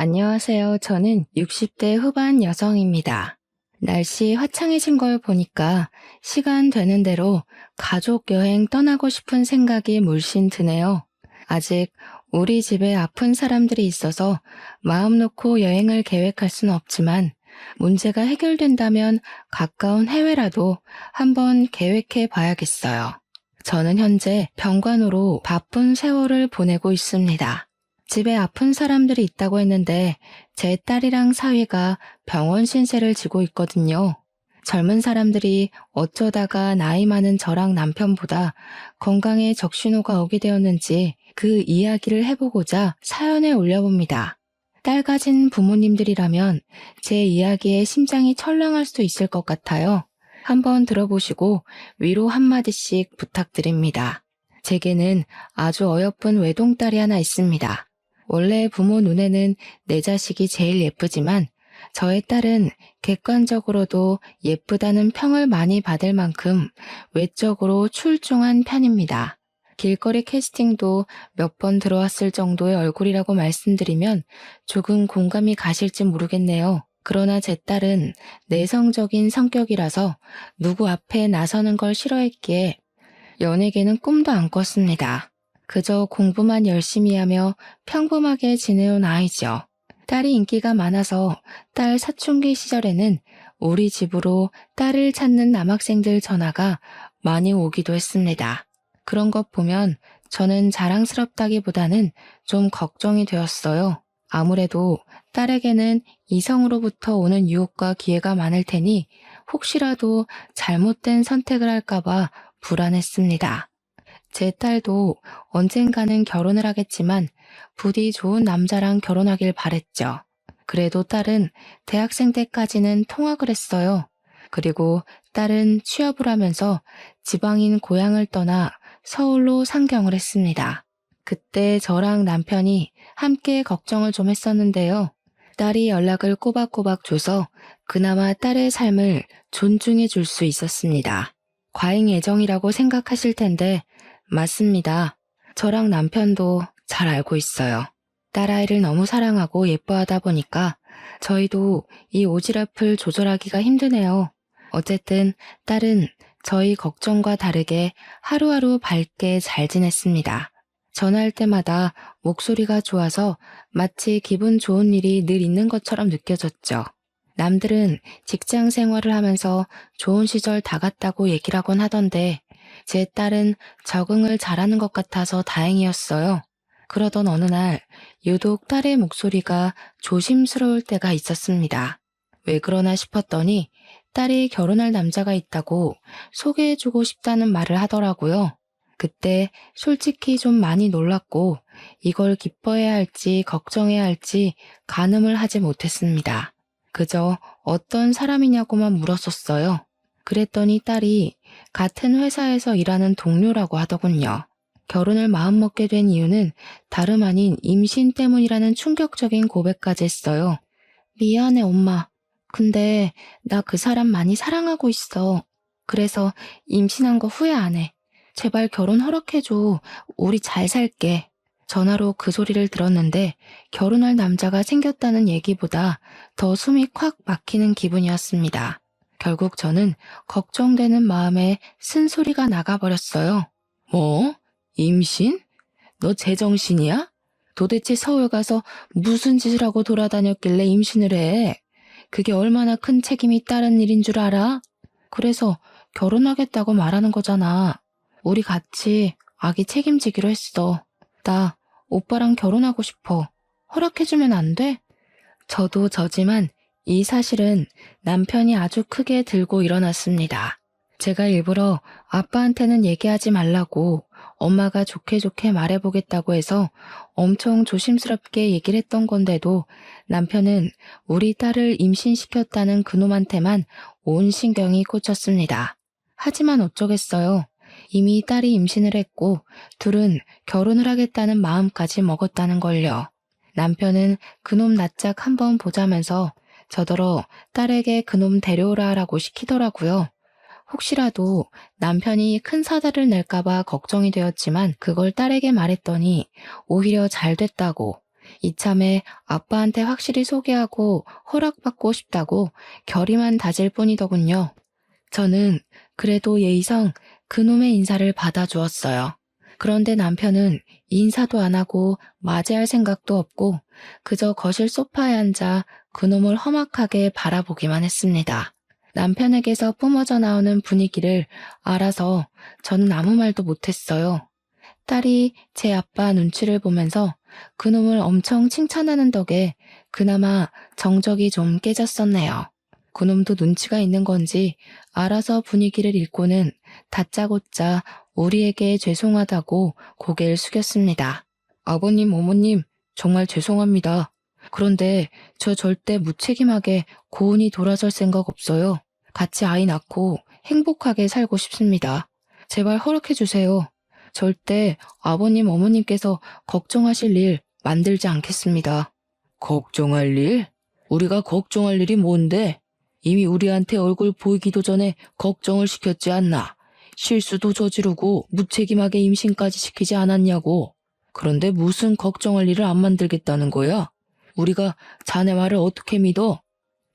안녕하세요. 저는 60대 후반 여성입니다. 날씨 화창해진 걸 보니까 시간 되는 대로 가족 여행 떠나고 싶은 생각이 물씬 드네요. 아직 우리 집에 아픈 사람들이 있어서 마음 놓고 여행을 계획할 수는 없지만 문제가 해결된다면 가까운 해외라도 한번 계획해 봐야겠어요. 저는 현재 병관으로 바쁜 세월을 보내고 있습니다. 집에 아픈 사람들이 있다고 했는데 제 딸이랑 사위가 병원 신세를 지고 있거든요. 젊은 사람들이 어쩌다가 나이 많은 저랑 남편보다 건강에 적신호가 오게 되었는지 그 이야기를 해보고자 사연에 올려봅니다. 딸 가진 부모님들이라면 제 이야기에 심장이 철렁할 수도 있을 것 같아요. 한번 들어보시고 위로 한마디씩 부탁드립니다. 제게는 아주 어여쁜 외동딸이 하나 있습니다. 원래 부모 눈에는 내 자식이 제일 예쁘지만 저의 딸은 객관적으로도 예쁘다는 평을 많이 받을 만큼 외적으로 출중한 편입니다. 길거리 캐스팅도 몇 번 들어왔을 정도의 얼굴이라고 말씀드리면 조금 공감이 가실지 모르겠네요. 그러나 제 딸은 내성적인 성격이라서 누구 앞에 나서는 걸 싫어했기에 연예계는 꿈도 안 꿨습니다. 그저 공부만 열심히 하며 평범하게 지내온 아이죠. 딸이 인기가 많아서 딸 사춘기 시절에는 우리 집으로 딸을 찾는 남학생들 전화가 많이 오기도 했습니다. 그런 것 보면 저는 자랑스럽다기보다는 좀 걱정이 되었어요. 아무래도 딸에게는 이성으로부터 오는 유혹과 기회가 많을 테니 혹시라도 잘못된 선택을 할까봐 불안했습니다. 제 딸도 언젠가는 결혼을 하겠지만 부디 좋은 남자랑 결혼하길 바랬죠. 그래도 딸은 대학생 때까지는 통학을 했어요. 그리고 딸은 취업을 하면서 지방인 고향을 떠나 서울로 상경을 했습니다. 그때 저랑 남편이 함께 걱정을 좀 했었는데요. 딸이 연락을 꼬박꼬박 줘서 그나마 딸의 삶을 존중해 줄 수 있었습니다. 과잉 애정이라고 생각하실 텐데 맞습니다. 저랑 남편도 잘 알고 있어요. 딸아이를 너무 사랑하고 예뻐하다 보니까 저희도 이 오지랖을 조절하기가 힘드네요. 어쨌든 딸은 저희 걱정과 다르게 하루하루 밝게 잘 지냈습니다. 전화할 때마다 목소리가 좋아서 마치 기분 좋은 일이 늘 있는 것처럼 느껴졌죠. 남들은 직장 생활을 하면서 좋은 시절 다 갔다고 얘기를 하곤 하던데 제 딸은 적응을 잘하는 것 같아서 다행이었어요. 그러던 어느 날 유독 딸의 목소리가 조심스러울 때가 있었습니다. 왜 그러나 싶었더니 딸이 결혼할 남자가 있다고 소개해주고 싶다는 말을 하더라고요. 그때 솔직히 좀 많이 놀랐고 이걸 기뻐해야 할지 걱정해야 할지 가늠을 하지 못했습니다. 그저 어떤 사람이냐고만 물었었어요. 그랬더니 딸이 같은 회사에서 일하는 동료라고 하더군요. 결혼을 마음먹게 된 이유는 다름 아닌 임신 때문이라는 충격적인 고백까지 했어요. 미안해, 엄마. 근데 나 그 사람 많이 사랑하고 있어. 그래서 임신한 거 후회 안 해. 제발 결혼 허락해줘. 우리 잘 살게. 전화로 그 소리를 들었는데 결혼할 남자가 생겼다는 얘기보다 더 숨이 콱 막히는 기분이었습니다. 결국 저는 걱정되는 마음에 쓴소리가 나가버렸어요. 뭐? 임신? 너 제정신이야? 도대체 서울 가서 무슨 짓을 하고 돌아다녔길래 임신을 해? 그게 얼마나 큰 책임이 따른 일인 줄 알아? 그래서 결혼하겠다고 말하는 거잖아. 우리 같이 아기 책임지기로 했어. 나 오빠랑 결혼하고 싶어. 허락해주면 안 돼? 저도 저지만 이 사실은 남편이 아주 크게 들고 일어났습니다. 제가 일부러 아빠한테는 얘기하지 말라고 엄마가 좋게 좋게 말해보겠다고 해서 엄청 조심스럽게 얘기를 했던 건데도 남편은 우리 딸을 임신시켰다는 그놈한테만 온 신경이 꽂혔습니다. 하지만 어쩌겠어요. 이미 딸이 임신을 했고 둘은 결혼을 하겠다는 마음까지 먹었다는 걸요. 남편은 그놈 낯짝 한번 보자면서 저더러 딸에게 그놈 데려오라 하라고 시키더라고요. 혹시라도 남편이 큰 사달을 낼까봐 걱정이 되었지만 그걸 딸에게 말했더니 오히려 잘 됐다고 이참에 아빠한테 확실히 소개하고 허락받고 싶다고 결의만 다질 뿐이더군요. 저는 그래도 예의상 그놈의 인사를 받아주었어요. 그런데 남편은 인사도 안 하고 맞이할 생각도 없고 그저 거실 소파에 앉아 그놈을 험악하게 바라보기만 했습니다. 남편에게서 뿜어져 나오는 분위기를 알아서 저는 아무 말도 못했어요. 딸이 제 아빠 눈치를 보면서 그놈을 엄청 칭찬하는 덕에 그나마 정적이 좀 깨졌었네요. 그놈도 눈치가 있는 건지 알아서 분위기를 읽고는 다짜고짜 우리에게 죄송하다고 고개를 숙였습니다. 아버님, 어머님, 정말 죄송합니다. 그런데 저 절대 무책임하게 고은이 돌아설 생각 없어요. 같이 아이 낳고 행복하게 살고 싶습니다. 제발 허락해 주세요. 절대 아버님, 어머님께서 걱정하실 일 만들지 않겠습니다. 걱정할 일? 우리가 걱정할 일이 뭔데? 이미 우리한테 얼굴 보이기도 전에 걱정을 시켰지 않나? 실수도 저지르고 무책임하게 임신까지 시키지 않았냐고. 그런데 무슨 걱정할 일을 안 만들겠다는 거야? 우리가 자네 말을 어떻게 믿어?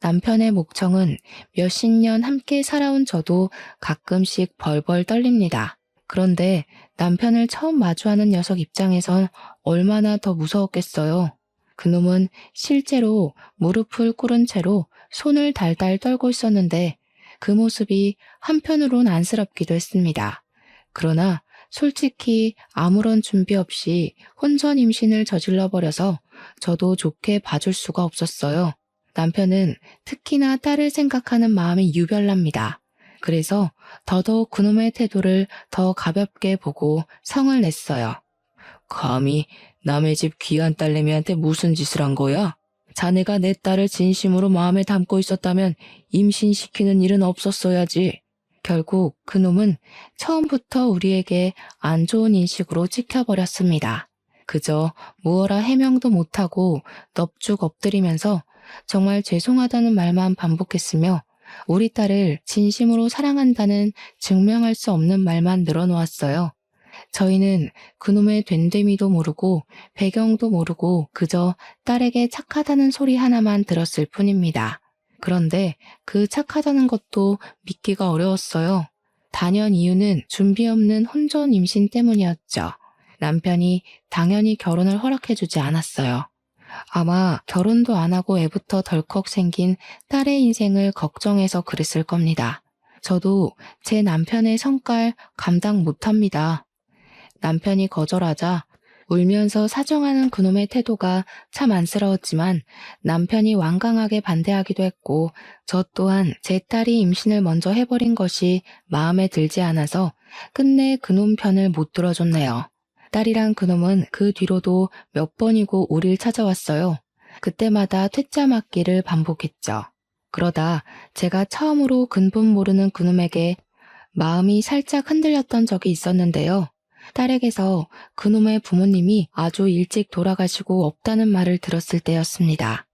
남편의 목청은 몇십 년 함께 살아온 저도 가끔씩 벌벌 떨립니다. 그런데 남편을 처음 마주하는 녀석 입장에선 얼마나 더 무서웠겠어요. 그놈은 실제로 무릎을 꿇은 채로 손을 달달 떨고 있었는데 그 모습이 한편으론 안쓰럽기도 했습니다. 그러나 솔직히 아무런 준비 없이 혼전 임신을 저질러 버려서 저도 좋게 봐줄 수가 없었어요. 남편은 특히나 딸을 생각하는 마음이 유별납니다. 그래서 더더욱 그놈의 태도를 더 가볍게 보고 성을 냈어요. 감히 남의 집 귀한 딸내미한테 무슨 짓을 한 거야? 자네가 내 딸을 진심으로 마음에 담고 있었다면 임신시키는 일은 없었어야지. 결국 그놈은 처음부터 우리에게 안 좋은 인식으로 찍혀버렸습니다. 그저 무어라 해명도 못하고 넙죽 엎드리면서 정말 죄송하다는 말만 반복했으며 우리 딸을 진심으로 사랑한다는 증명할 수 없는 말만 늘어놓았어요. 저희는 그놈의 된데미도 모르고 배경도 모르고 그저 딸에게 착하다는 소리 하나만 들었을 뿐입니다. 그런데 그 착하다는 것도 믿기가 어려웠어요. 단연 이유는 준비 없는 혼전 임신 때문이었죠. 남편이 당연히 결혼을 허락해주지 않았어요. 아마 결혼도 안 하고 애부터 덜컥 생긴 딸의 인생을 걱정해서 그랬을 겁니다. 저도 제 남편의 성깔 감당 못합니다. 남편이 거절하자 울면서 사정하는 그놈의 태도가 참 안쓰러웠지만 남편이 완강하게 반대하기도 했고 저 또한 제 딸이 임신을 먼저 해버린 것이 마음에 들지 않아서 끝내 그놈 편을 못 들어줬네요. 딸이란 그놈은 그 뒤로도 몇 번이고 우릴 찾아왔어요. 그때마다 퇴짜 맞기를 반복했죠. 그러다 제가 처음으로 근본 모르는 그놈에게 마음이 살짝 흔들렸던 적이 있었는데요. 딸에게서 그놈의 부모님이 아주 일찍 돌아가시고 없다는 말을 들었을 때였습니다.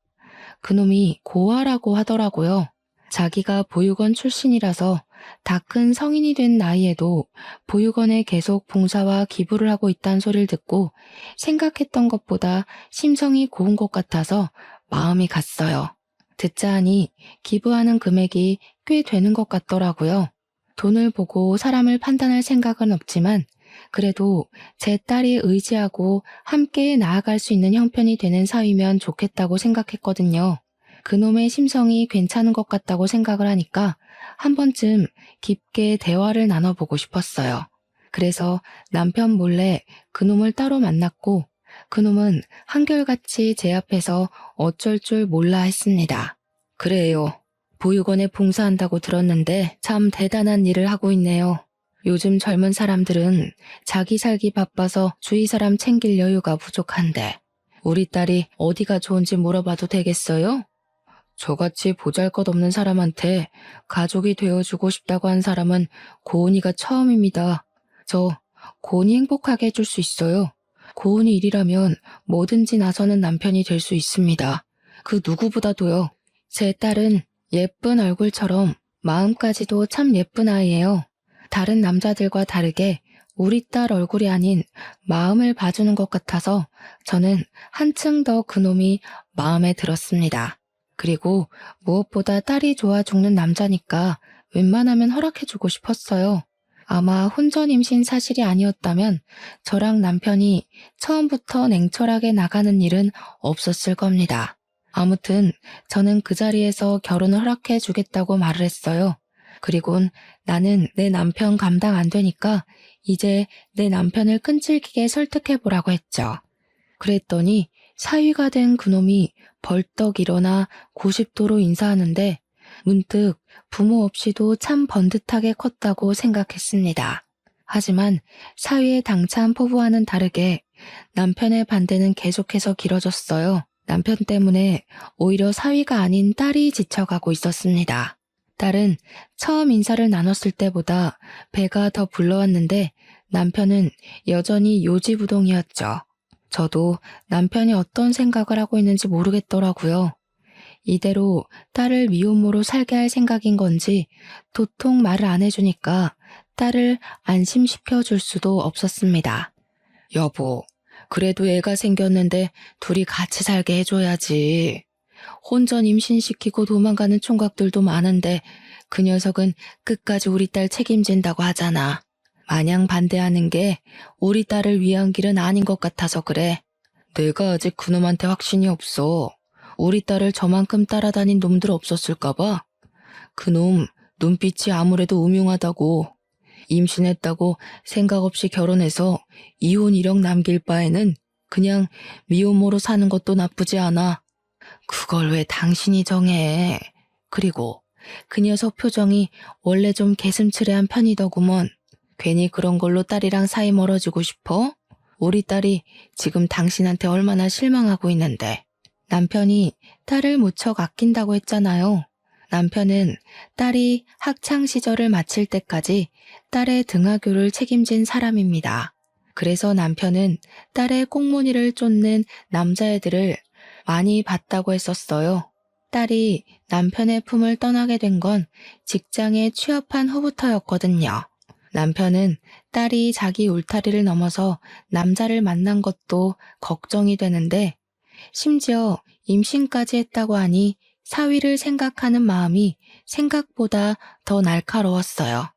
그놈이 고아라고 하더라고요. 자기가 보육원 출신이라서 다 큰 성인이 된 나이에도 보육원에 계속 봉사와 기부를 하고 있다는 소리를 듣고 생각했던 것보다 심성이 고운 것 같아서 마음이 갔어요. 듣자 하니 기부하는 금액이 꽤 되는 것 같더라고요. 돈을 보고 사람을 판단할 생각은 없지만 그래도 제 딸이 의지하고 함께 나아갈 수 있는 형편이 되는 사위면 좋겠다고 생각했거든요. 그놈의 심성이 괜찮은 것 같다고 생각을 하니까 한 번쯤 깊게 대화를 나눠보고 싶었어요. 그래서 남편 몰래 그놈을 따로 만났고 그놈은 한결같이 제 앞에서 어쩔 줄 몰라 했습니다. 그래요. 보육원에 봉사한다고 들었는데 참 대단한 일을 하고 있네요. 요즘 젊은 사람들은 자기 살기 바빠서 주위 사람 챙길 여유가 부족한데 우리 딸이 어디가 좋은지 물어봐도 되겠어요? 저같이 보잘것없는 사람한테 가족이 되어주고 싶다고 한 사람은 고은이가 처음입니다. 저 고은이 행복하게 해줄 수 있어요. 고은이 일이라면 뭐든지 나서는 남편이 될 수 있습니다. 그 누구보다도요. 제 딸은 예쁜 얼굴처럼 마음까지도 참 예쁜 아이예요. 다른 남자들과 다르게 우리 딸 얼굴이 아닌 마음을 봐주는 것 같아서 저는 한층 더 그놈이 마음에 들었습니다. 그리고 무엇보다 딸이 좋아 죽는 남자니까 웬만하면 허락해주고 싶었어요. 아마 혼전 임신 사실이 아니었다면 저랑 남편이 처음부터 냉철하게 나가는 일은 없었을 겁니다. 아무튼 저는 그 자리에서 결혼을 허락해 주겠다고 말을 했어요. 그리곤 나는 내 남편 감당 안 되니까 이제 내 남편을 끈질기게 설득해 보라고 했죠. 그랬더니 사위가 된 그놈이 벌떡 일어나 90도로 인사하는데 문득 부모 없이도 참 번듯하게 컸다고 생각했습니다. 하지만 사위의 당찬 포부와는 다르게 남편의 반대는 계속해서 길어졌어요. 남편 때문에 오히려 사위가 아닌 딸이 지쳐가고 있었습니다. 딸은 처음 인사를 나눴을 때보다 배가 더 불러왔는데 남편은 여전히 요지부동이었죠. 저도 남편이 어떤 생각을 하고 있는지 모르겠더라고요. 이대로 딸을 미혼모로 살게 할 생각인 건지 도통 말을 안 해주니까 딸을 안심시켜 줄 수도 없었습니다. 여보, 그래도 애가 생겼는데 둘이 같이 살게 해줘야지. 혼전 임신시키고 도망가는 총각들도 많은데 그 녀석은 끝까지 우리 딸 책임진다고 하잖아. 마냥 반대하는 게 우리 딸을 위한 길은 아닌 것 같아서 그래. 내가 아직 그놈한테 확신이 없어. 우리 딸을 저만큼 따라다닌 놈들 없었을까봐. 그놈 눈빛이 아무래도 음흉하다고. 임신했다고 생각 없이 결혼해서 이혼 이력 남길 바에는 그냥 미혼모로 사는 것도 나쁘지 않아. 그걸 왜 당신이 정해. 그리고 그 녀석 표정이 원래 좀 개슴츠레한 편이더구먼. 괜히 그런 걸로 딸이랑 사이 멀어지고 싶어? 우리 딸이 지금 당신한테 얼마나 실망하고 있는데. 남편이 딸을 무척 아낀다고 했잖아요. 남편은 딸이 학창 시절을 마칠 때까지 딸의 등하교를 책임진 사람입니다. 그래서 남편은 딸의 꽁무니를 쫓는 남자애들을 많이 봤다고 했었어요. 딸이 남편의 품을 떠나게 된 건 직장에 취업한 후부터였거든요. 남편은 딸이 자기 울타리를 넘어서 남자를 만난 것도 걱정이 되는데 심지어 임신까지 했다고 하니 사위를 생각하는 마음이 생각보다 더 날카로웠어요.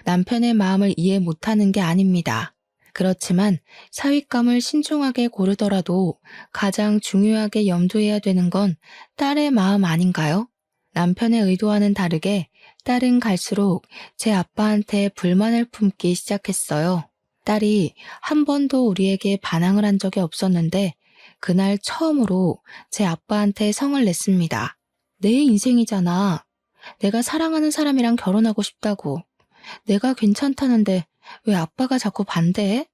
남편의 마음을 이해 못하는 게 아닙니다. 그렇지만 사윗감을 신중하게 고르더라도 가장 중요하게 염두해야 되는 건 딸의 마음 아닌가요? 남편의 의도와는 다르게 딸은 갈수록 제 아빠한테 불만을 품기 시작했어요. 딸이 한 번도 우리에게 반항을 한 적이 없었는데 그날 처음으로 제 아빠한테 성을 냈습니다. 내 인생이잖아. 내가 사랑하는 사람이랑 결혼하고 싶다고. 내가 괜찮다는데 왜 아빠가 자꾸 반대해?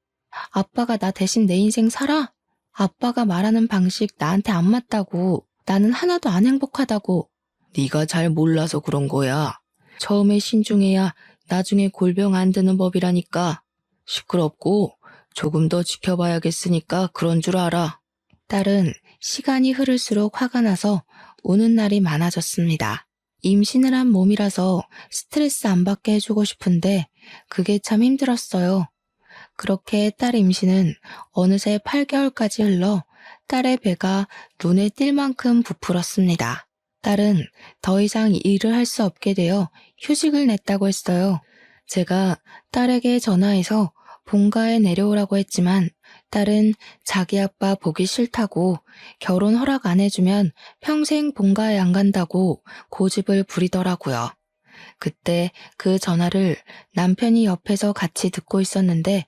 아빠가 나 대신 내 인생 살아? 아빠가 말하는 방식 나한테 안 맞다고. 나는 하나도 안 행복하다고. 네가 잘 몰라서 그런 거야. 처음에 신중해야 나중에 골병 안 드는 법이라니까. 시끄럽고 조금 더 지켜봐야겠으니까 그런 줄 알아. 딸은 시간이 흐를수록 화가 나서 우는 날이 많아졌습니다. 임신을 한 몸이라서 스트레스 안 받게 해주고 싶은데 그게 참 힘들었어요. 그렇게 딸 임신은 어느새 8개월까지 흘러 딸의 배가 눈에 띌 만큼 부풀었습니다. 딸은 더 이상 일을 할 수 없게 되어 휴직을 냈다고 했어요. 제가 딸에게 전화해서 본가에 내려오라고 했지만 딸은 자기 아빠 보기 싫다고 결혼 허락 안 해주면 평생 본가에 안 간다고 고집을 부리더라고요. 그때 그 전화를 남편이 옆에서 같이 듣고 있었는데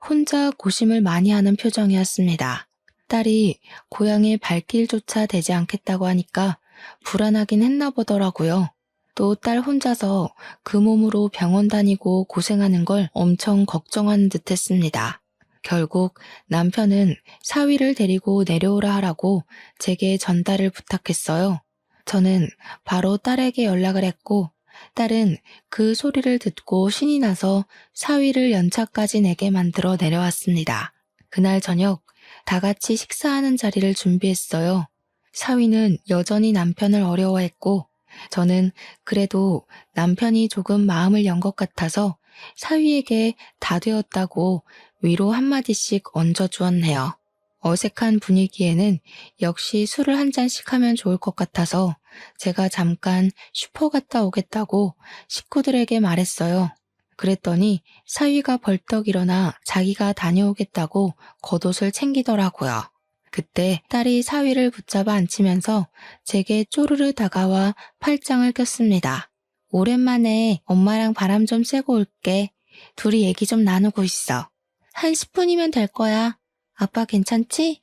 혼자 고심을 많이 하는 표정이었습니다. 딸이 고향의 발길조차 되지 않겠다고 하니까 불안하긴 했나 보더라고요. 또 딸 혼자서 그 몸으로 병원 다니고 고생하는 걸 엄청 걱정하는 듯 했습니다. 결국 남편은 사위를 데리고 내려오라 하라고 제게 전달을 부탁했어요. 저는 바로 딸에게 연락을 했고 딸은 그 소리를 듣고 신이 나서 사위를 연차까지 내게 만들어 내려왔습니다. 그날 저녁 다 같이 식사하는 자리를 준비했어요. 사위는 여전히 남편을 어려워했고 저는 그래도 남편이 조금 마음을 연 것 같아서 사위에게 다 되었다고 위로 한마디씩 얹어주었네요. 어색한 분위기에는 역시 술을 한 잔씩 하면 좋을 것 같아서 제가 잠깐 슈퍼 갔다 오겠다고 식구들에게 말했어요. 그랬더니 사위가 벌떡 일어나 자기가 다녀오겠다고 겉옷을 챙기더라고요. 그때 딸이 사위를 붙잡아 앉히면서 제게 쪼르르 다가와 팔짱을 꼈습니다. 오랜만에 엄마랑 바람 좀 쐬고 올게. 둘이 얘기 좀 나누고 있어. 한 10분이면 될 거야. 아빠 괜찮지?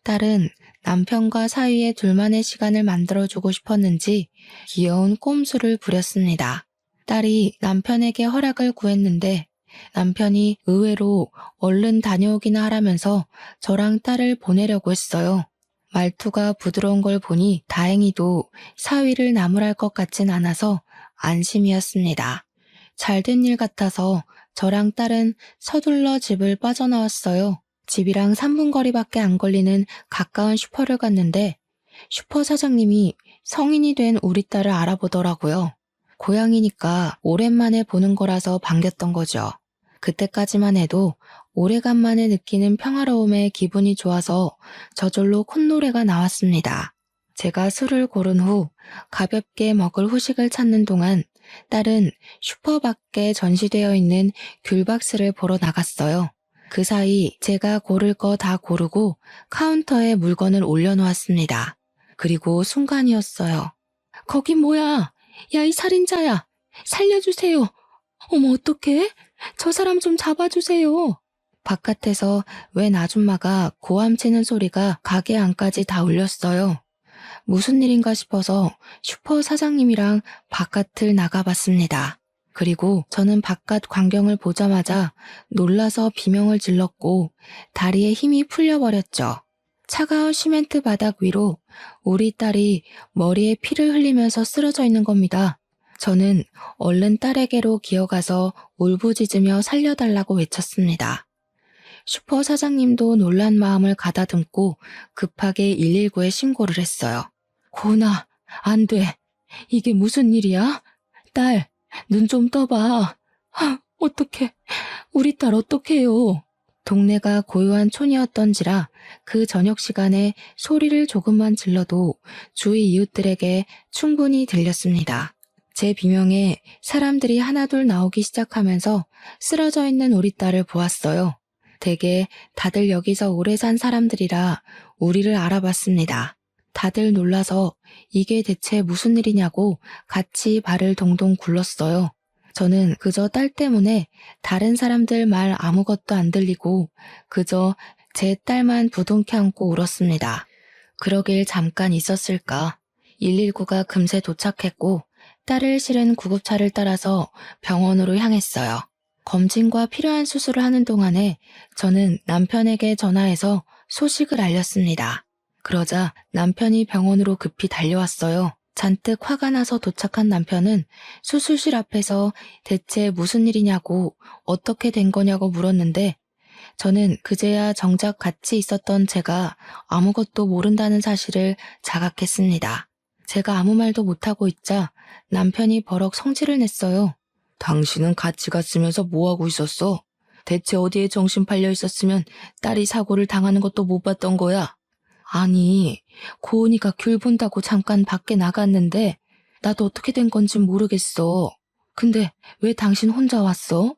딸은 남편과 사이에 둘만의 시간을 만들어주고 싶었는지 귀여운 꼼수를 부렸습니다. 딸이 남편에게 허락을 구했는데 남편이 의외로 얼른 다녀오기나 하라면서 저랑 딸을 보내려고 했어요. 말투가 부드러운 걸 보니 다행히도 사위를 나무랄 것 같진 않아서 안심이었습니다. 잘된 일 같아서 저랑 딸은 서둘러 집을 빠져나왔어요. 집이랑 3분 거리밖에 안 걸리는 가까운 슈퍼를 갔는데 슈퍼 사장님이 성인이 된 우리 딸을 알아보더라고요. 고양이니까 오랜만에 보는 거라서 반겼던 거죠. 그때까지만 해도 오래간만에 느끼는 평화로움에 기분이 좋아서 저절로 콧노래가 나왔습니다. 제가 술을 고른 후 가볍게 먹을 후식을 찾는 동안 딸은 슈퍼 밖에 전시되어 있는 귤박스를 보러 나갔어요. 그 사이 제가 고를 거 다 고르고 카운터에 물건을 올려놓았습니다. 그리고 순간이었어요. 거기 뭐야? 야, 이 살인자야! 살려주세요! 어머, 어떡해? 저 사람 좀 잡아주세요! 바깥에서 웬 아줌마가 고함치는 소리가 가게 안까지 다 울렸어요. 무슨 일인가 싶어서 슈퍼 사장님이랑 바깥을 나가봤습니다. 그리고 저는 바깥 광경을 보자마자 놀라서 비명을 질렀고 다리에 힘이 풀려버렸죠. 차가운 시멘트 바닥 위로 우리 딸이 머리에 피를 흘리면서 쓰러져 있는 겁니다. 저는 얼른 딸에게로 기어가서 울부짖으며 살려달라고 외쳤습니다. 슈퍼 사장님도 놀란 마음을 가다듬고 급하게 119에 신고를 했어요. 고은아, 안 돼. 이게 무슨 일이야? 딸, 눈 좀 떠봐. 어떡해. 우리 딸 어떡해요. 동네가 고요한 촌이었던지라 그 저녁 시간에 소리를 조금만 질러도 주위 이웃들에게 충분히 들렸습니다. 제 비명에 사람들이 하나둘 나오기 시작하면서 쓰러져 있는 우리 딸을 보았어요. 대개 다들 여기서 오래 산 사람들이라 우리를 알아봤습니다. 다들 놀라서 이게 대체 무슨 일이냐고 같이 발을 동동 굴렀어요. 저는 그저 딸 때문에 다른 사람들 말 아무것도 안 들리고 그저 제 딸만 부둥켜 안고 울었습니다. 그러길 잠깐 있었을까. 119가 금세 도착했고 딸을 실은 구급차를 따라서 병원으로 향했어요. 검진과 필요한 수술을 하는 동안에 저는 남편에게 전화해서 소식을 알렸습니다. 그러자 남편이 병원으로 급히 달려왔어요. 잔뜩 화가 나서 도착한 남편은 수술실 앞에서 대체 무슨 일이냐고 어떻게 된 거냐고 물었는데 저는 그제야 정작 같이 있었던 제가 아무것도 모른다는 사실을 자각했습니다. 제가 아무 말도 못하고 있자 남편이 버럭 성질을 냈어요. 당신은 같이 갔으면서 뭐하고 있었어? 대체 어디에 정신 팔려 있었으면 딸이 사고를 당하는 것도 못 봤던 거야? 아니, 고은이가 귤 본다고 잠깐 밖에 나갔는데 나도 어떻게 된 건지 모르겠어. 근데 왜 당신 혼자 왔어?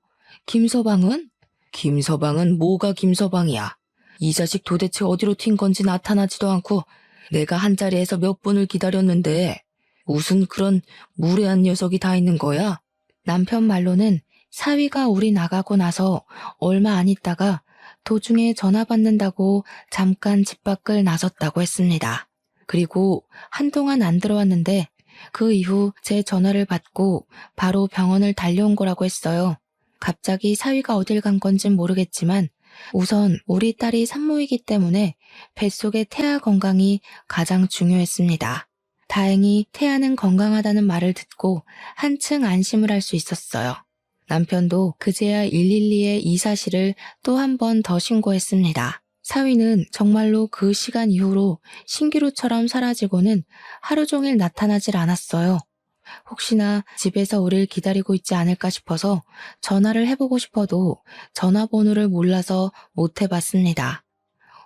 김서방은? 김서방은 뭐가 김서방이야? 이 자식 도대체 어디로 튄 건지 나타나지도 않고 내가 한자리에서 몇 분을 기다렸는데 무슨 그런 무례한 녀석이 다 있는 거야? 남편 말로는 사위가 우리 나가고 나서 얼마 안 있다가 도중에 전화 받는다고 잠깐 집 밖을 나섰다고 했습니다. 그리고 한동안 안 들어왔는데 그 이후 제 전화를 받고 바로 병원을 달려온 거라고 했어요. 갑자기 사위가 어딜 간 건진 모르겠지만 우선 우리 딸이 산모이기 때문에 뱃속의 태아 건강이 가장 중요했습니다. 다행히 태아는 건강하다는 말을 듣고 한층 안심을 할 수 있었어요. 남편도 그제야 112에 이 사실을 또 한 번 더 신고했습니다. 사위는 정말로 그 시간 이후로 신기루처럼 사라지고는 하루 종일 나타나질 않았어요. 혹시나 집에서 우릴 기다리고 있지 않을까 싶어서 전화를 해보고 싶어도 전화번호를 몰라서 못 해봤습니다.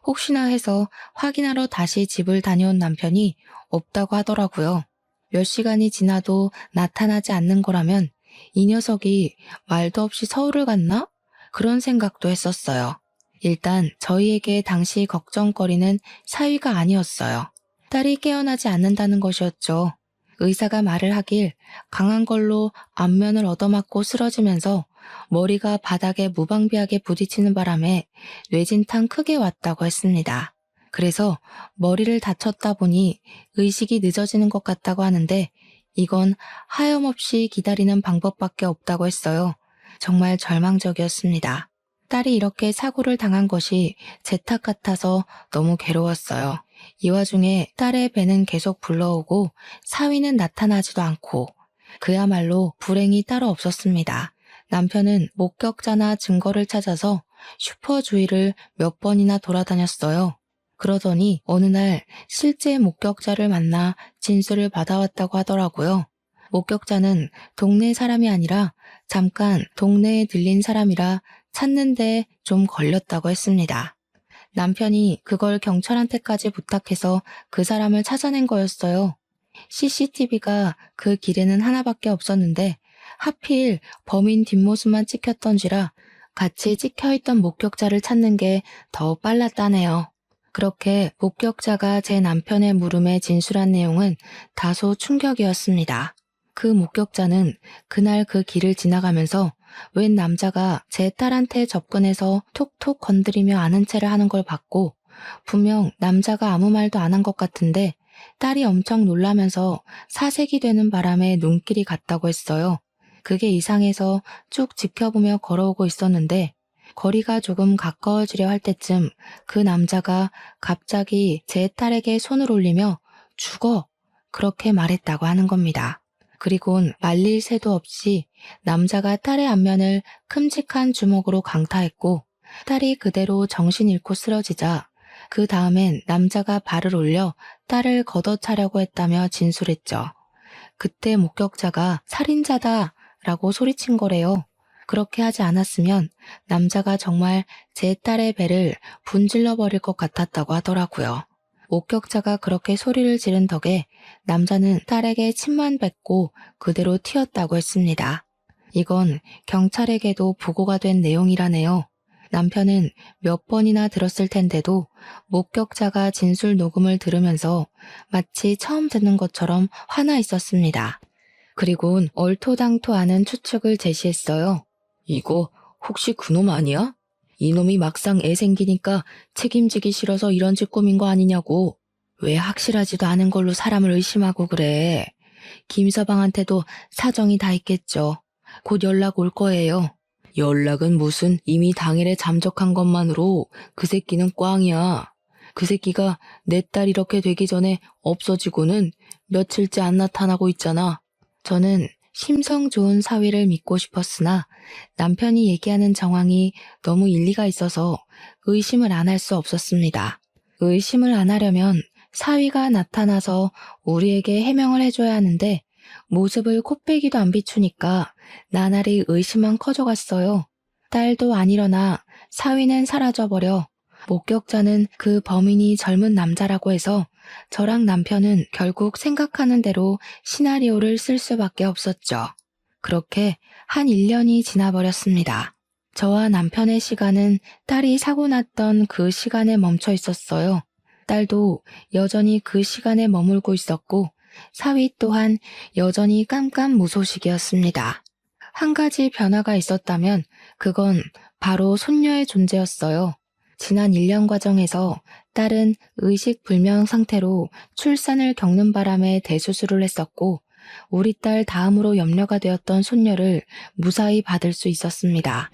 혹시나 해서 확인하러 다시 집을 다녀온 남편이 없다고 하더라고요. 몇 시간이 지나도 나타나지 않는 거라면 이 녀석이 말도 없이 서울을 갔나? 그런 생각도 했었어요. 일단 저희에게 당시 걱정거리는 사위가 아니었어요. 딸이 깨어나지 않는다는 것이었죠. 의사가 말을 하길 강한 걸로 안면을 얻어맞고 쓰러지면서 머리가 바닥에 무방비하게 부딪히는 바람에 뇌진탕 크게 왔다고 했습니다. 그래서 머리를 다쳤다 보니 의식이 늦어지는 것 같다고 하는데 이건 하염없이 기다리는 방법밖에 없다고 했어요. 정말 절망적이었습니다. 딸이 이렇게 사고를 당한 것이 제 탓 같아서 너무 괴로웠어요. 이 와중에 딸의 배는 계속 불러오고 사위는 나타나지도 않고 그야말로 불행이 따로 없었습니다. 남편은 목격자나 증거를 찾아서 슈퍼 주위를 몇 번이나 돌아다녔어요. 그러더니 어느 날 실제 목격자를 만나 진술을 받아왔다고 하더라고요. 목격자는 동네 사람이 아니라 잠깐 동네에 들린 사람이라 찾는데 좀 걸렸다고 했습니다. 남편이 그걸 경찰한테까지 부탁해서 그 사람을 찾아낸 거였어요. CCTV가 그 길에는 하나밖에 없었는데 하필 범인 뒷모습만 찍혔던지라 같이 찍혀있던 목격자를 찾는 게 더 빨랐다네요. 그렇게 목격자가 제 남편의 물음에 진술한 내용은 다소 충격이었습니다. 그 목격자는 그날 그 길을 지나가면서 웬 남자가 제 딸한테 접근해서 톡톡 건드리며 아는 체를 하는 걸 봤고 분명 남자가 아무 말도 안 한 것 같은데 딸이 엄청 놀라면서 사색이 되는 바람에 눈길이 갔다고 했어요. 그게 이상해서 쭉 지켜보며 걸어오고 있었는데 거리가 조금 가까워지려 할 때쯤 그 남자가 갑자기 제 딸에게 손을 올리며 죽어! 그렇게 말했다고 하는 겁니다. 그리곤 말릴 새도 없이 남자가 딸의 안면을 큼직한 주먹으로 강타했고 딸이 그대로 정신 잃고 쓰러지자 그 다음엔 남자가 발을 올려 딸을 걷어차려고 했다며 진술했죠. 그때 목격자가 살인자다 라고 소리친 거래요. 그렇게 하지 않았으면 남자가 정말 제 딸의 배를 분질러 버릴 것 같았다고 하더라고요. 목격자가 그렇게 소리를 지른 덕에 남자는 딸에게 침만 뱉고 그대로 튀었다고 했습니다. 이건 경찰에게도 보고가 된 내용이라네요. 남편은 몇 번이나 들었을 텐데도 목격자가 진술 녹음을 들으면서 마치 처음 듣는 것처럼 화나 있었습니다. 그리곤 얼토당토하는 추측을 제시했어요. 이거 혹시 그놈 아니야? 이놈이 막상 애 생기니까 책임지기 싫어서 이런 짓 꾸민 거 아니냐고. 왜 확실하지도 않은 걸로 사람을 의심하고 그래. 김서방한테도 사정이 다 있겠죠. 곧 연락 올 거예요. 연락은 무슨 이미 당일에 잠적한 것만으로 그 새끼는 꽝이야. 그 새끼가 내 딸 이렇게 되기 전에 없어지고는 며칠째 안 나타나고 있잖아. 저는 심성 좋은 사위를 믿고 싶었으나 남편이 얘기하는 정황이 너무 일리가 있어서 의심을 안 할 수 없었습니다. 의심을 안 하려면 사위가 나타나서 우리에게 해명을 해줘야 하는데 모습을 코빼기도 안 비추니까 나날이 의심만 커져갔어요. 딸도 안 일어나 사위는 사라져버려 목격자는 그 범인이 젊은 남자라고 해서 저랑 남편은 결국 생각하는 대로 시나리오를 쓸 수밖에 없었죠. 그렇게 한 1년이 지나버렸습니다. 저와 남편의 시간은 딸이 사고 났던 그 시간에 멈춰 있었어요. 딸도 여전히 그 시간에 머물고 있었고 사위 또한 여전히 깜깜무소식이었습니다. 한 가지 변화가 있었다면 그건 바로 손녀의 존재였어요. 지난 1년 과정에서 딸은 의식불명 상태로 출산을 겪는 바람에 대수술을 했었고 우리 딸 다음으로 염려가 되었던 손녀를 무사히 받을 수 있었습니다.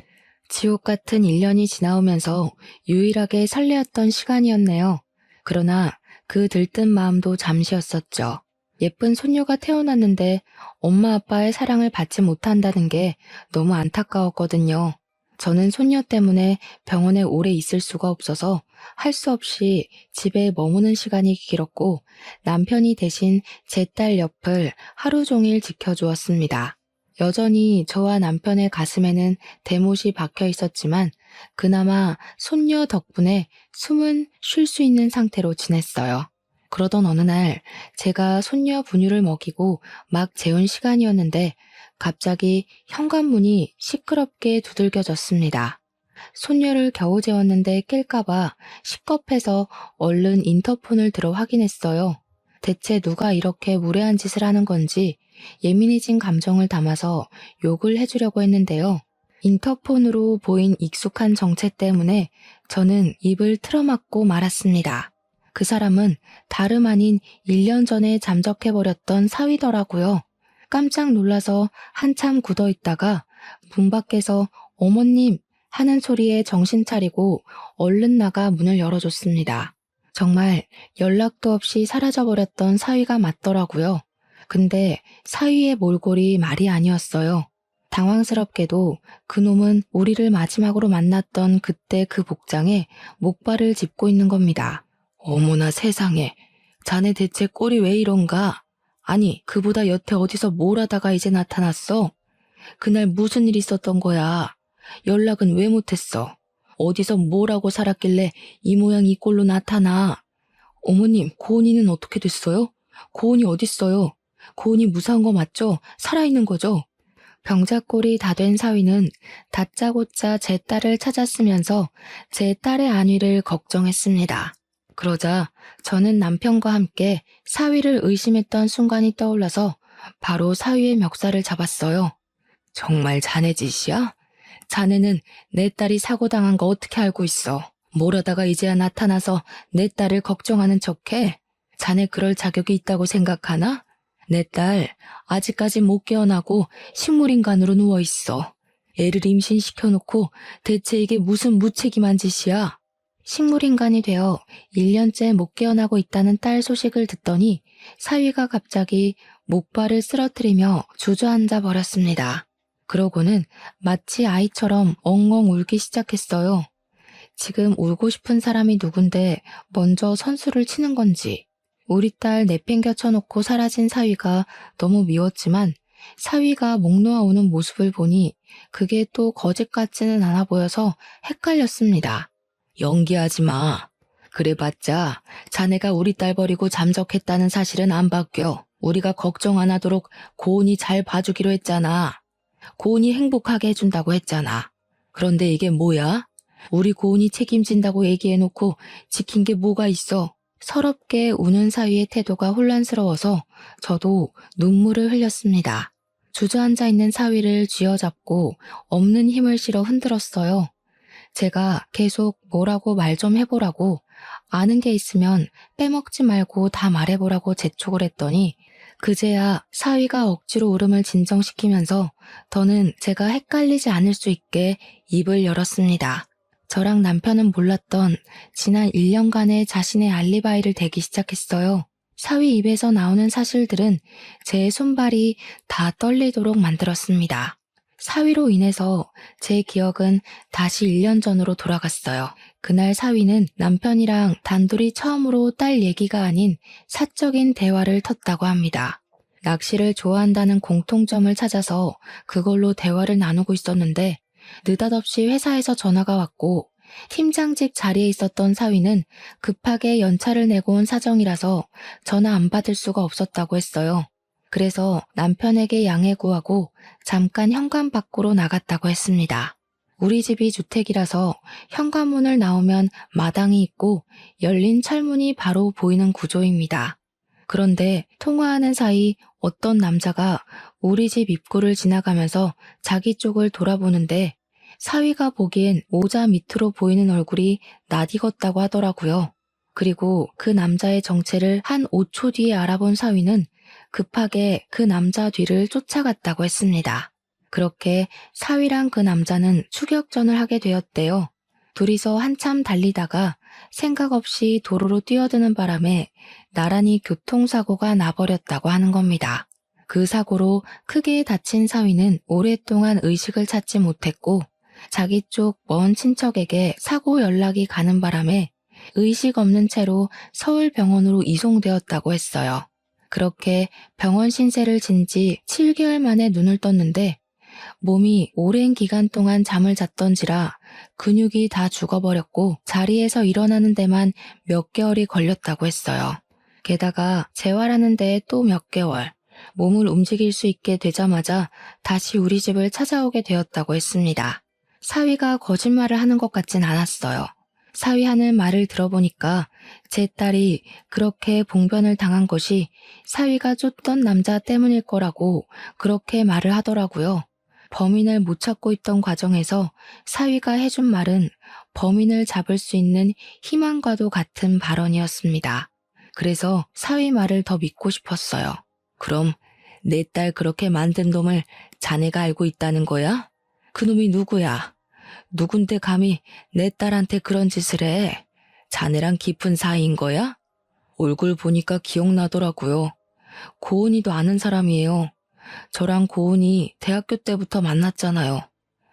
지옥 같은 1년이 지나오면서 유일하게 설레었던 시간이었네요. 그러나 그 들뜬 마음도 잠시였었죠. 예쁜 손녀가 태어났는데 엄마 아빠의 사랑을 받지 못한다는 게 너무 안타까웠거든요. 저는 손녀 때문에 병원에 오래 있을 수가 없어서 할 수 없이 집에 머무는 시간이 길었고 남편이 대신 제 딸 옆을 하루 종일 지켜주었습니다. 여전히 저와 남편의 가슴에는 대못이 박혀 있었지만 그나마 손녀 덕분에 숨은 쉴 수 있는 상태로 지냈어요. 그러던 어느 날 제가 손녀 분유를 먹이고 막 재운 시간이었는데 갑자기 현관문이 시끄럽게 두들겨졌습니다. 손녀를 겨우 재웠는데 깰까봐 식겁해서 얼른 인터폰을 들어 확인했어요. 대체 누가 이렇게 무례한 짓을 하는 건지 예민해진 감정을 담아서 욕을 해주려고 했는데요. 인터폰으로 보인 익숙한 정체 때문에 저는 입을 틀어막고 말았습니다. 그 사람은 다름 아닌 1년 전에 잠적해버렸던 사위더라고요. 깜짝 놀라서 한참 굳어 있다가 문 밖에서 어머님 하는 소리에 정신 차리고 얼른 나가 문을 열어줬습니다. 정말 연락도 없이 사라져버렸던 사위가 맞더라고요. 근데 사위의 몰골이 말이 아니었어요. 당황스럽게도 그놈은 우리를 마지막으로 만났던 그때 그 복장에 목발을 짚고 있는 겁니다. 어머나 세상에, 자네 대체 꼴이 왜 이런가? 아니, 그보다 여태 어디서 뭘 하다가 이제 나타났어? 그날 무슨 일 있었던 거야? 연락은 왜 못했어? 어디서 뭘 하고 살았길래 이 모양 이 꼴로 나타나? 어머님, 고은이는 어떻게 됐어요? 고은이 어딨어요? 고은이 무사한 거 맞죠? 살아있는 거죠? 병자꼴이 다 된 사위는 다짜고짜 제 딸을 찾았으면서 제 딸의 안위를 걱정했습니다. 그러자 저는 남편과 함께 사위를 의심했던 순간이 떠올라서 바로 사위의 멱살을 잡았어요. 정말 자네 짓이야? 자네는 내 딸이 사고당한 거 어떻게 알고 있어? 뭘 하다가 이제야 나타나서 내 딸을 걱정하는 척해? 자네 그럴 자격이 있다고 생각하나? 내 딸 아직까지 못 깨어나고 식물인간으로 누워있어. 애를 임신시켜놓고 대체 이게 무슨 무책임한 짓이야? 식물인간이 되어 1년째 못 깨어나고 있다는 딸 소식을 듣더니 사위가 갑자기 목발을 쓰러뜨리며 주저앉아 버렸습니다. 그러고는 마치 아이처럼 엉엉 울기 시작했어요. 지금 울고 싶은 사람이 누군데 먼저 선수를 치는 건지. 우리 딸 내팽겨 쳐놓고 사라진 사위가 너무 미웠지만 사위가 목 놓아 우는 모습을 보니 그게 또 거짓 같지는 않아 보여서 헷갈렸습니다. 연기하지 마. 그래봤자 자네가 우리 딸 버리고 잠적했다는 사실은 안 바뀌어. 우리가 걱정 안 하도록 고은이 잘 봐주기로 했잖아. 고은이 행복하게 해준다고 했잖아. 그런데 이게 뭐야? 우리 고은이 책임진다고 얘기해놓고 지킨 게 뭐가 있어? 서럽게 우는 사위의 태도가 혼란스러워서 저도 눈물을 흘렸습니다. 주저앉아 있는 사위를 쥐어잡고 없는 힘을 실어 흔들었어요. 제가 계속 뭐라고 말 좀 해보라고, 아는 게 있으면 빼먹지 말고 다 말해보라고 재촉을 했더니 그제야 사위가 억지로 울음을 진정시키면서 더는 제가 헷갈리지 않을 수 있게 입을 열었습니다. 저랑 남편은 몰랐던 지난 1년간의 자신의 알리바이를 대기 시작했어요. 사위 입에서 나오는 사실들은 제 손발이 다 떨리도록 만들었습니다. 사위로 인해서 제 기억은 다시 1년 전으로 돌아갔어요. 그날 사위는 남편이랑 단둘이 처음으로 딸 얘기가 아닌 사적인 대화를 텄다고 합니다. 낚시를 좋아한다는 공통점을 찾아서 그걸로 대화를 나누고 있었는데 느닷없이 회사에서 전화가 왔고 팀장직 자리에 있었던 사위는 급하게 연차를 내고 온 사정이라서 전화 안 받을 수가 없었다고 했어요. 그래서 남편에게 양해 구하고 잠깐 현관 밖으로 나갔다고 했습니다. 우리 집이 주택이라서 현관문을 나오면 마당이 있고 열린 철문이 바로 보이는 구조입니다. 그런데 통화하는 사이 어떤 남자가 우리 집 입구를 지나가면서 자기 쪽을 돌아보는데 사위가 보기엔 모자 밑으로 보이는 얼굴이 낯익었다고 하더라고요. 그리고 그 남자의 정체를 한 5초 뒤에 알아본 사위는 급하게 그 남자 뒤를 쫓아갔다고 했습니다. 그렇게 사위랑 그 남자는 추격전을 하게 되었대요. 둘이서 한참 달리다가 생각 없이 도로로 뛰어드는 바람에 나란히 교통사고가 나버렸다고 하는 겁니다. 그 사고로 크게 다친 사위는 오랫동안 의식을 찾지 못했고 자기 쪽 먼 친척에게 사고 연락이 가는 바람에 의식 없는 채로 서울병원으로 이송되었다고 했어요. 그렇게 병원 신세를 진 지 7개월 만에 눈을 떴는데 몸이 오랜 기간 동안 잠을 잤던지라 근육이 다 죽어버렸고 자리에서 일어나는 데만 몇 개월이 걸렸다고 했어요. 게다가 재활하는 데에 또 몇 개월, 몸을 움직일 수 있게 되자마자 다시 우리 집을 찾아오게 되었다고 했습니다. 사위가 거짓말을 하는 것 같진 않았어요. 사위 하는 말을 들어보니까 제 딸이 그렇게 봉변을 당한 것이 사위가 쫓던 남자 때문일 거라고 그렇게 말을 하더라고요. 범인을 못 찾고 있던 과정에서 사위가 해준 말은 범인을 잡을 수 있는 희망과도 같은 발언이었습니다. 그래서 사위 말을 더 믿고 싶었어요. 그럼 내 딸 그렇게 만든 놈을 자네가 알고 있다는 거야? 그 놈이 누구야? 누군데 감히 내 딸한테 그런 짓을 해? 자네랑 깊은 사이인 거야? 얼굴 보니까 기억나더라고요. 고은이도 아는 사람이에요. 저랑 고은이 대학교 때부터 만났잖아요.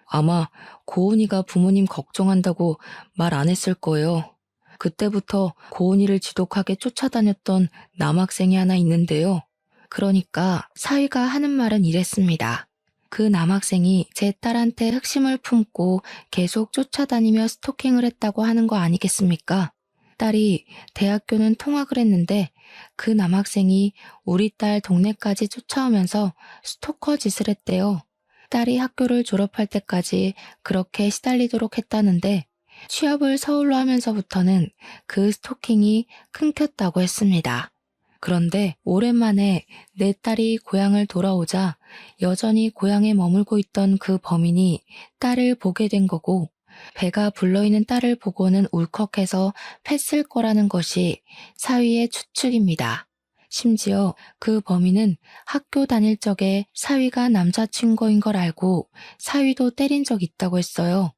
아마 고은이가 부모님 걱정한다고 말 안 했을 거예요. 그때부터 고은이를 지독하게 쫓아다녔던 남학생이 하나 있는데요. 그러니까 사위가 하는 말은 이랬습니다. 그 남학생이 제 딸한테 흑심을 품고 계속 쫓아다니며 스토킹을 했다고 하는 거 아니겠습니까? 딸이 대학교는 통학을 했는데 그 남학생이 우리 딸 동네까지 쫓아오면서 스토커 짓을 했대요. 딸이 학교를 졸업할 때까지 그렇게 시달리도록 했다는데 취업을 서울로 하면서부터는 그 스토킹이 끊겼다고 했습니다. 그런데 오랜만에 내 딸이 고향을 돌아오자 여전히 고향에 머물고 있던 그 범인이 딸을 보게 된 거고 배가 불러있는 딸을 보고는 울컥해서 팼을 거라는 것이 사위의 추측입니다. 심지어 그 범인은 학교 다닐 적에 사위가 남자친구인 걸 알고 사위도 때린 적 있다고 했어요.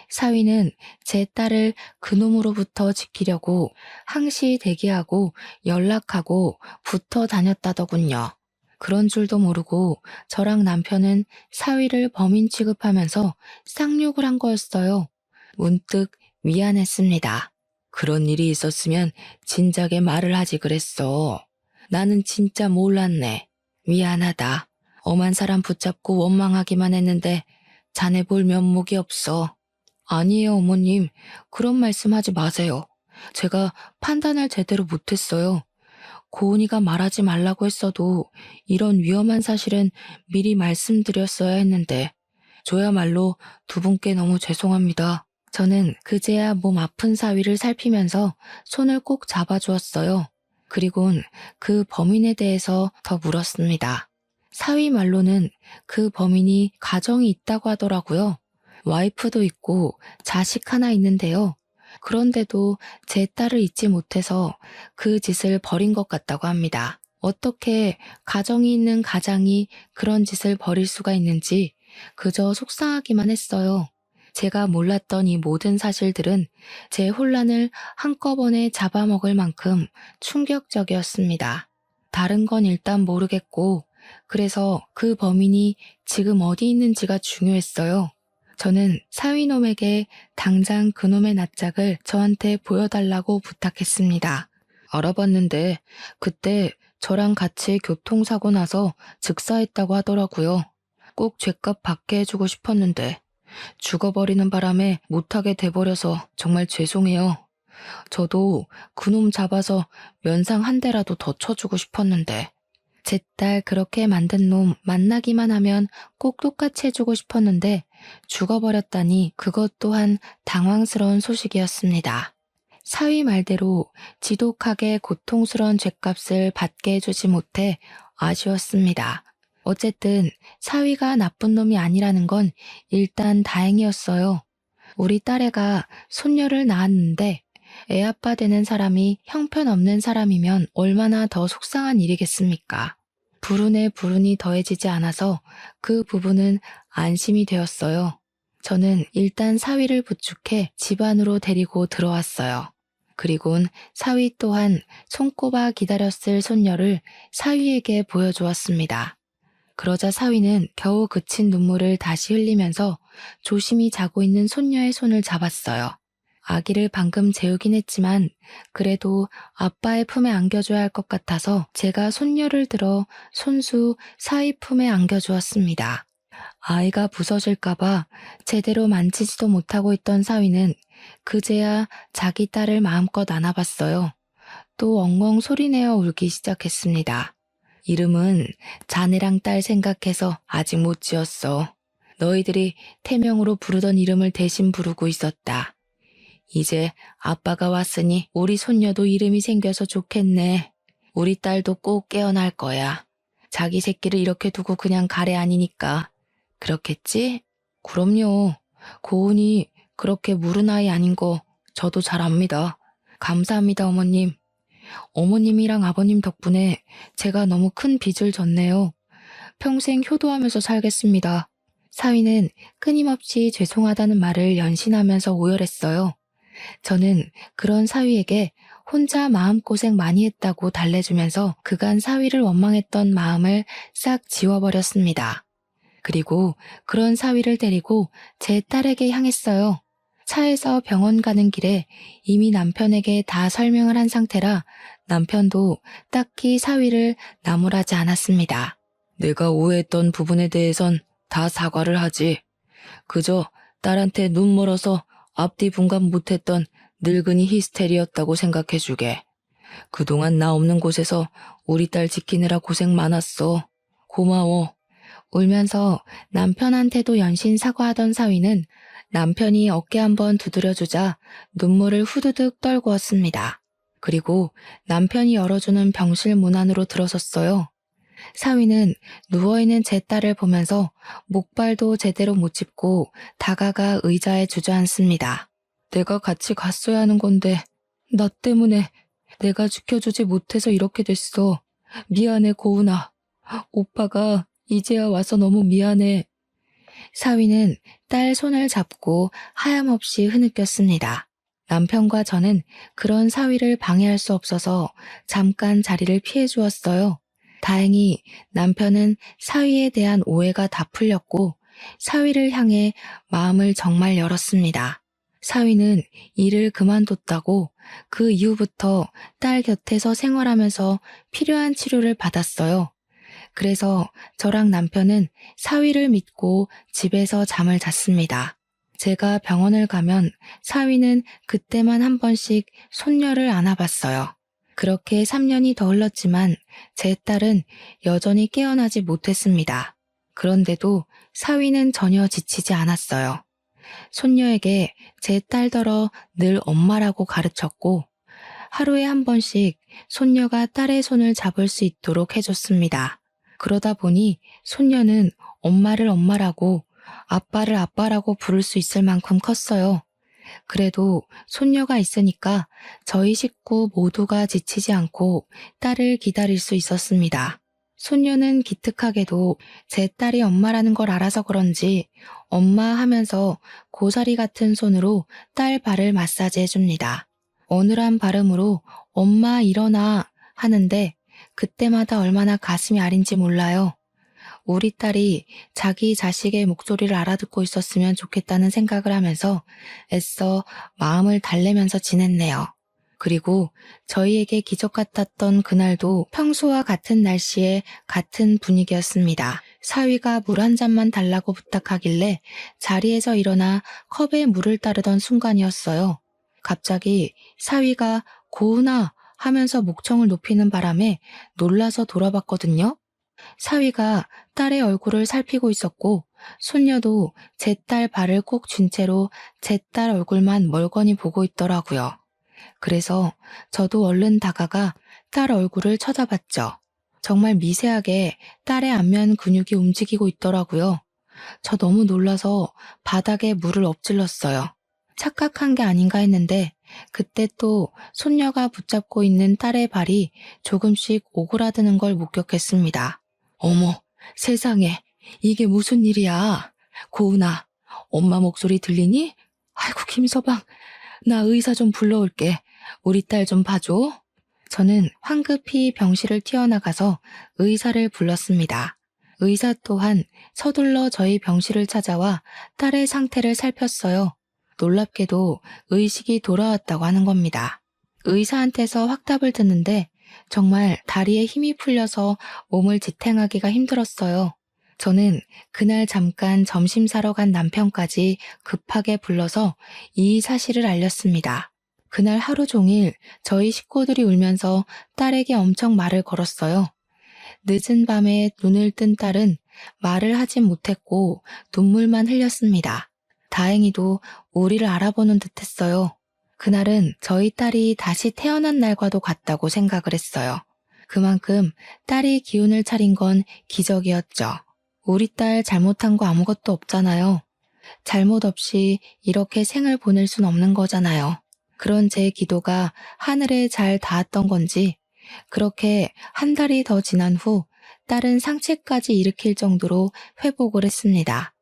사위는 제 딸을 그놈으로부터 지키려고 항시 대기하고 연락하고 붙어 다녔다더군요. 그런 줄도 모르고 저랑 남편은 사위를 범인 취급하면서 쌍욕을 한 거였어요. 문득 미안했습니다. 그런 일이 있었으면 진작에 말을 하지 그랬어. 나는 진짜 몰랐네. 미안하다. 엄한 사람 붙잡고 원망하기만 했는데 자네 볼 면목이 없어. 아니에요, 어머님. 그런 말씀하지 마세요. 제가 판단을 제대로 못했어요. 고은이가 말하지 말라고 했어도 이런 위험한 사실은 미리 말씀드렸어야 했는데 저야말로 두 분께 너무 죄송합니다. 저는 그제야 몸 아픈 사위를 살피면서 손을 꼭 잡아주었어요. 그리곤 그 범인에 대해서 더 물었습니다. 사위 말로는 그 범인이 가정이 있다고 하더라고요. 와이프도 있고 자식 하나 있는데요. 그런데도 제 딸을 잊지 못해서 그 짓을 벌인 것 같다고 합니다. 어떻게 가정이 있는 가장이 그런 짓을 벌일 수가 있는지 그저 속상하기만 했어요. 제가 몰랐던 이 모든 사실들은 제 혼란을 한꺼번에 잡아먹을 만큼 충격적이었습니다. 다른 건 일단 모르겠고 그래서 그 범인이 지금 어디 있는지가 중요했어요. 저는 사위놈에게 당장 그놈의 낯짝을 저한테 보여달라고 부탁했습니다. 알아봤는데 그때 저랑 같이 교통사고 나서 즉사했다고 하더라고요. 꼭 죗값 받게 해주고 싶었는데 죽어버리는 바람에 못하게 돼버려서 정말 죄송해요. 저도 그놈 잡아서 면상 한 대라도 더 쳐주고 싶었는데 제 딸 그렇게 만든 놈 만나기만 하면 꼭 똑같이 해주고 싶었는데 죽어버렸다니 그것 또한 당황스러운 소식이었습니다. 사위 말대로 지독하게 고통스러운 죗값을 받게 해주지 못해 아쉬웠습니다. 어쨌든 사위가 나쁜 놈이 아니라는 건 일단 다행이었어요. 우리 딸애가 손녀를 낳았는데 애아빠 되는 사람이 형편없는 사람이면 얼마나 더 속상한 일이겠습니까? 불운에 불운이 더해지지 않아서 그 부분은 안심이 되었어요. 저는 일단 사위를 부축해 집 안으로 데리고 들어왔어요. 그리곤 사위 또한 손꼽아 기다렸을 손녀를 사위에게 보여주었습니다. 그러자 사위는 겨우 그친 눈물을 다시 흘리면서 조심히 자고 있는 손녀의 손을 잡았어요. 아기를 방금 재우긴 했지만 그래도 아빠의 품에 안겨줘야 할 것 같아서 제가 손녀를 들어 손수 사위 품에 안겨주었습니다. 아이가 부서질까봐 제대로 만지지도 못하고 있던 사위는 그제야 자기 딸을 마음껏 안아봤어요. 또 엉엉 소리내어 울기 시작했습니다. 이름은 자네랑 딸 생각해서 아직 못 지었어. 너희들이 태명으로 부르던 이름을 대신 부르고 있었다. 이제 아빠가 왔으니 우리 손녀도 이름이 생겨서 좋겠네. 우리 딸도 꼭 깨어날 거야. 자기 새끼를 이렇게 두고 그냥 가래 아니니까. 그렇겠지? 그럼요. 고은이 그렇게 무른 아이 아닌 거 저도 잘 압니다. 감사합니다, 어머님. 어머님이랑 아버님 덕분에 제가 너무 큰 빚을 졌네요. 평생 효도하면서 살겠습니다. 사위는 끊임없이 죄송하다는 말을 연신하면서 오열했어요. 저는 그런 사위에게 혼자 마음고생 많이 했다고 달래주면서 그간 사위를 원망했던 마음을 싹 지워버렸습니다. 그리고 그런 사위를 데리고 제 딸에게 향했어요. 차에서 병원 가는 길에 이미 남편에게 다 설명을 한 상태라 남편도 딱히 사위를 나무라지 않았습니다. 내가 오해했던 부분에 대해선 다 사과를 하지. 그저 딸한테 눈 멀어서 앞뒤 분간 못했던 늙은이 히스테리였다고 생각해주게. 그동안 나 없는 곳에서 우리 딸 지키느라 고생 많았어. 고마워. 울면서 남편한테도 연신 사과하던 사위는 남편이 어깨 한번 두드려주자 눈물을 후두둑 떨구었습니다. 그리고 남편이 열어주는 병실 문 안으로 들어섰어요. 사위는 누워있는 제 딸을 보면서 목발도 제대로 못 짚고 다가가 의자에 주저앉습니다. 내가 같이 갔어야 하는 건데 나 때문에 내가 지켜주지 못해서 이렇게 됐어. 미안해 고은아. 오빠가 이제야 와서 너무 미안해. 사위는 딸 손을 잡고 하염없이 흐느꼈습니다. 남편과 저는 그런 사위를 방해할 수 없어서 잠깐 자리를 피해 주었어요. 다행히 남편은 사위에 대한 오해가 다 풀렸고 사위를 향해 마음을 정말 열었습니다. 사위는 일을 그만뒀다고 그 이후부터 딸 곁에서 생활하면서 필요한 치료를 받았어요. 그래서 저랑 남편은 사위를 믿고 집에서 잠을 잤습니다. 제가 병원을 가면 사위는 그때만 한 번씩 손녀를 안아봤어요. 그렇게 3년이 더 흘렀지만 제 딸은 여전히 깨어나지 못했습니다. 그런데도 사위는 전혀 지치지 않았어요. 손녀에게 제 딸더러 늘 엄마라고 가르쳤고 하루에 한 번씩 손녀가 딸의 손을 잡을 수 있도록 해줬습니다. 그러다 보니 손녀는 엄마를 엄마라고 아빠를 아빠라고 부를 수 있을 만큼 컸어요. 그래도 손녀가 있으니까 저희 식구 모두가 지치지 않고 딸을 기다릴 수 있었습니다. 손녀는 기특하게도 제 딸이 엄마라는 걸 알아서 그런지 엄마 하면서 고사리 같은 손으로 딸 발을 마사지 해줍니다. 어눌한 발음으로 엄마 일어나 하는데 그때마다 얼마나 가슴이 아린지 몰라요. 우리 딸이 자기 자식의 목소리를 알아듣고 있었으면 좋겠다는 생각을 하면서 애써 마음을 달래면서 지냈네요. 그리고 저희에게 기적 같았던 그날도 평소와 같은 날씨에 같은 분위기였습니다. 사위가 물 한 잔만 달라고 부탁하길래 자리에서 일어나 컵에 물을 따르던 순간이었어요. 갑자기 사위가 고은아 하면서 목청을 높이는 바람에 놀라서 돌아봤거든요. 사위가 딸의 얼굴을 살피고 있었고 손녀도 제 딸 발을 꼭 쥔 채로 제 딸 얼굴만 멀거니 보고 있더라고요. 그래서 저도 얼른 다가가 딸 얼굴을 쳐다봤죠. 정말 미세하게 딸의 안면 근육이 움직이고 있더라고요. 저 너무 놀라서 바닥에 물을 엎질렀어요. 착각한 게 아닌가 했는데 그때 또 손녀가 붙잡고 있는 딸의 발이 조금씩 오그라드는 걸 목격했습니다. 어머, 세상에, 이게 무슨 일이야? 고은아, 엄마 목소리 들리니? 아이고, 김서방, 나 의사 좀 불러올게. 우리 딸 좀 봐줘. 저는 황급히 병실을 튀어나가서 의사를 불렀습니다. 의사 또한 서둘러 저희 병실을 찾아와 딸의 상태를 살폈어요. 놀랍게도 의식이 돌아왔다고 하는 겁니다. 의사한테서 확답을 듣는데 정말 다리에 힘이 풀려서 몸을 지탱하기가 힘들었어요. 저는 그날 잠깐 점심 사러 간 남편까지 급하게 불러서 이 사실을 알렸습니다. 그날 하루 종일 저희 식구들이 울면서 딸에게 엄청 말을 걸었어요. 늦은 밤에 눈을 뜬 딸은 말을 하진 못했고 눈물만 흘렸습니다. 다행히도 우리를 알아보는 듯했어요. 그날은 저희 딸이 다시 태어난 날과도 같다고 생각을 했어요. 그만큼 딸이 기운을 차린 건 기적이었죠. 우리 딸 잘못한 거 아무것도 없잖아요. 잘못 없이 이렇게 생을 보낼 순 없는 거잖아요. 그런 제 기도가 하늘에 잘 닿았던 건지 그렇게 한 달이 더 지난 후 딸은 상체까지 일으킬 정도로 회복을 했습니다.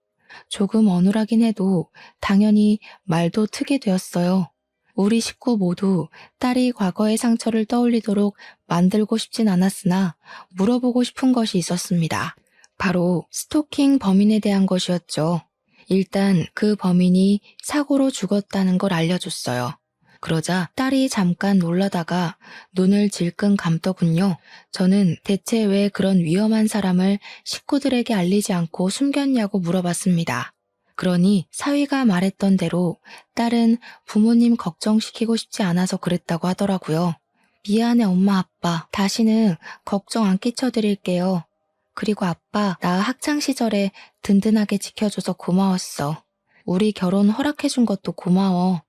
조금 어눌하긴 해도 당연히 말도 트게 되었어요. 우리 식구 모두 딸이 과거의 상처를 떠올리도록 만들고 싶진 않았으나 물어보고 싶은 것이 있었습니다. 바로 스토킹 범인에 대한 것이었죠. 일단 그 범인이 사고로 죽었다는 걸 알려줬어요. 그러자 딸이 잠깐 놀라다가 눈을 질끈 감더군요. 저는 대체 왜 그런 위험한 사람을 식구들에게 알리지 않고 숨겼냐고 물어봤습니다. 그러니 사위가 말했던 대로 딸은 부모님 걱정시키고 싶지 않아서 그랬다고 하더라고요. 미안해 엄마 아빠. 다시는 걱정 안 끼쳐드릴게요. 그리고 아빠, 나 학창시절에 든든하게 지켜줘서 고마웠어. 우리 결혼 허락해준 것도 고마워.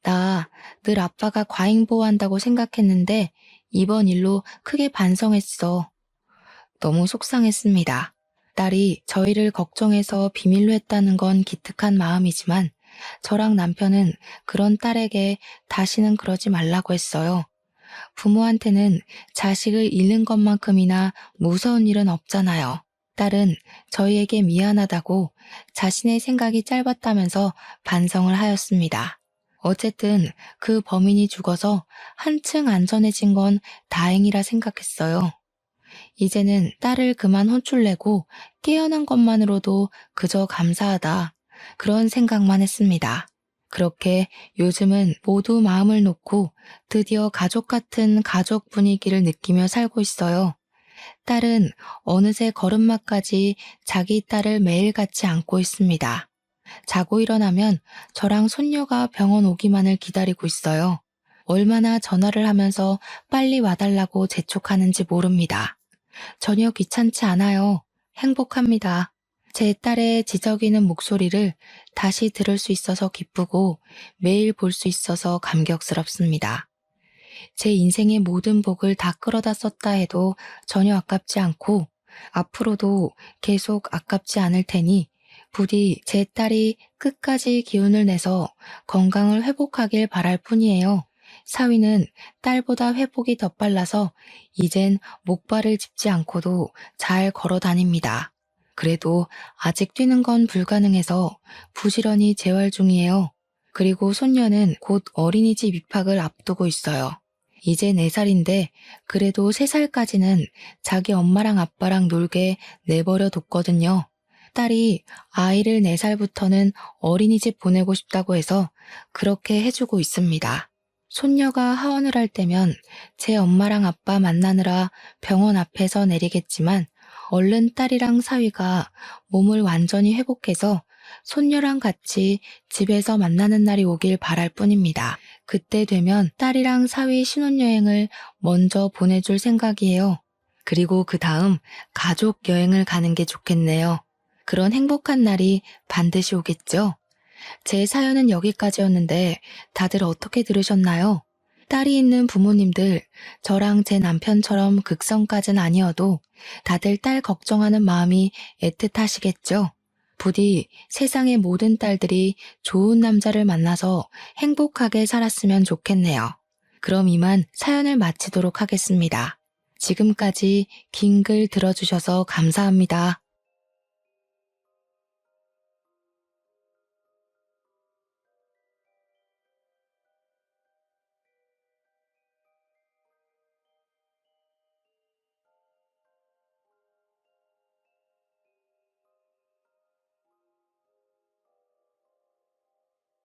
나 늘 아빠가 과잉보호한다고 생각했는데 이번 일로 크게 반성했어. 너무 속상했습니다. 딸이 저희를 걱정해서 비밀로 했다는 건 기특한 마음이지만 저랑 남편은 그런 딸에게 다시는 그러지 말라고 했어요. 부모한테는 자식을 잃는 것만큼이나 무서운 일은 없잖아요. 딸은 저희에게 미안하다고 자신의 생각이 짧았다면서 반성을 하였습니다. 어쨌든 그 범인이 죽어서 한층 안전해진 건 다행이라 생각했어요. 이제는 딸을 그만 혼쭐내고 깨어난 것만으로도 그저 감사하다. 그런 생각만 했습니다. 그렇게 요즘은 모두 마음을 놓고 드디어 가족 같은 가족 분위기를 느끼며 살고 있어요. 딸은 어느새 걸음마까지 자기 딸을 매일같이 안고 있습니다. 자고 일어나면 저랑 손녀가 병원 오기만을 기다리고 있어요. 얼마나 전화를 하면서 빨리 와달라고 재촉하는지 모릅니다. 전혀 귀찮지 않아요. 행복합니다. 제 딸의 지저귀는 목소리를 다시 들을 수 있어서 기쁘고 매일 볼 수 있어서 감격스럽습니다. 제 인생의 모든 복을 다 끌어다 썼다 해도 전혀 아깝지 않고 앞으로도 계속 아깝지 않을 테니 부디 제 딸이 끝까지 기운을 내서 건강을 회복하길 바랄 뿐이에요. 사위는 딸보다 회복이 더 빨라서 이젠 목발을 짚지 않고도 잘 걸어 다닙니다. 그래도 아직 뛰는 건 불가능해서 부지런히 재활 중이에요. 그리고 손녀는 곧 어린이집 입학을 앞두고 있어요. 이제 4살인데 그래도 3살까지는 자기 엄마랑 아빠랑 놀게 내버려 뒀거든요. 딸이 아이를 4살부터는 어린이집 보내고 싶다고 해서 그렇게 해주고 있습니다. 손녀가 하원을 할 때면 제 엄마랑 아빠 만나느라 병원 앞에서 내리겠지만 얼른 딸이랑 사위가 몸을 완전히 회복해서 손녀랑 같이 집에서 만나는 날이 오길 바랄 뿐입니다. 그때 되면 딸이랑 사위 신혼여행을 먼저 보내줄 생각이에요. 그리고 그 다음 가족 여행을 가는 게 좋겠네요. 그런 행복한 날이 반드시 오겠죠? 제 사연은 여기까지였는데 다들 어떻게 들으셨나요? 딸이 있는 부모님들, 저랑 제 남편처럼 극성까진 아니어도 다들 딸 걱정하는 마음이 애틋하시겠죠? 부디 세상의 모든 딸들이 좋은 남자를 만나서 행복하게 살았으면 좋겠네요. 그럼 이만 사연을 마치도록 하겠습니다. 지금까지 긴 글 들어주셔서 감사합니다.